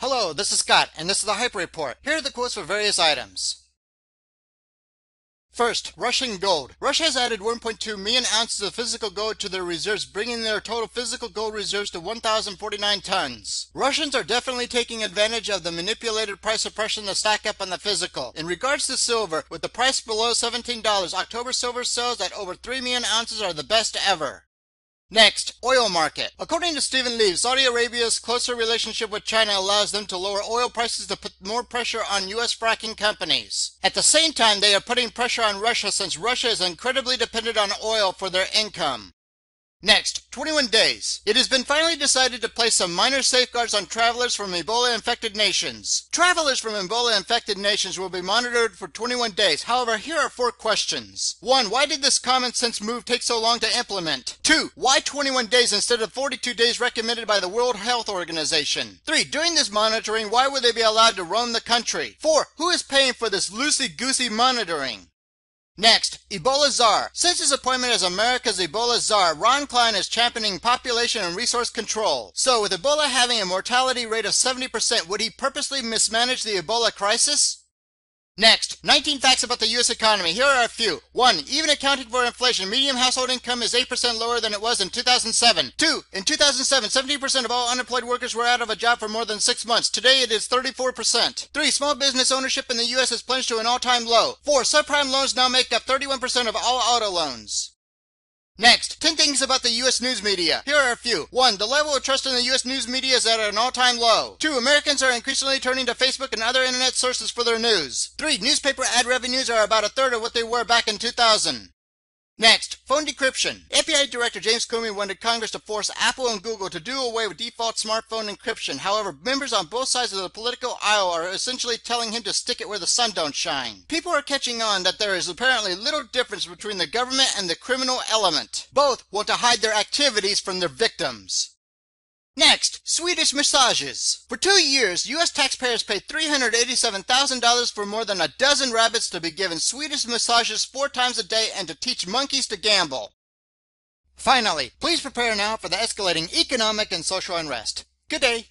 Hello, this is Scott, and this is the Hype Report. Here are the quotes for various items. First, Russian gold. Russia has added 1.2 million ounces of physical gold to their reserves, bringing their total physical gold reserves to 1,049 tons. Russians are definitely taking advantage of the manipulated price suppression to stack up on the physical. In regards to silver, with the price below $17, October silver sales at over 3 million ounces are the best ever. Next, oil market. According to Stephen Lee, Saudi Arabia's closer relationship with China allows them to lower oil prices to put more pressure on U.S. fracking companies. At the same time, they are putting pressure on Russia since Russia is incredibly dependent on oil for their income. Next, 21 days. It has been finally decided to place some minor safeguards on travelers from Ebola-infected nations. Travelers from Ebola-infected nations will be monitored for 21 days. However, here are 4 questions. 1. Why did this common sense move take so long to implement? 2. Why 21 days instead of 42 days recommended by the World Health Organization? 3. During this monitoring, why would they be allowed to roam the country? 4. Who is paying for this loosey-goosey monitoring? Next, Ebola Czar. Since his appointment as America's Ebola Czar, Ron Klein is championing population and resource control. So, with Ebola having a mortality rate of 70%, would he purposely mismanage the Ebola crisis? Next, 19 facts about the U.S. economy. Here are a few. 1. Even accounting for inflation, median household income is 8% lower than it was in 2007. 2. In 2007, 70% of all unemployed workers were out of a job for more than 6 months. Today it is 34%. 3. Small business ownership in the U.S. has plunged to an all-time low. 4. Subprime loans now make up 31% of all auto loans. Next, 10 things about the U.S. news media. Here are a few. 1. The level of trust in the U.S. news media is at an all-time low. 2. Americans are increasingly turning to Facebook and other internet sources for their news. 3. Newspaper ad revenues are about a third of what they were back in 2000. Next, phone decryption. FBI Director James Comey wanted Congress to force Apple and Google to do away with default smartphone encryption. However, members on both sides of the political aisle are essentially telling him to stick it where the sun don't shine. People are catching on that there is apparently little difference between the government and the criminal element. Both want to hide their activities from their victims. Next, Swedish massages. For 2 years, U.S. taxpayers paid $387,000 for more than a dozen rabbits to be given Swedish massages 4 times a day and to teach monkeys to gamble. Finally, please prepare now for the escalating economic and social unrest. Good day.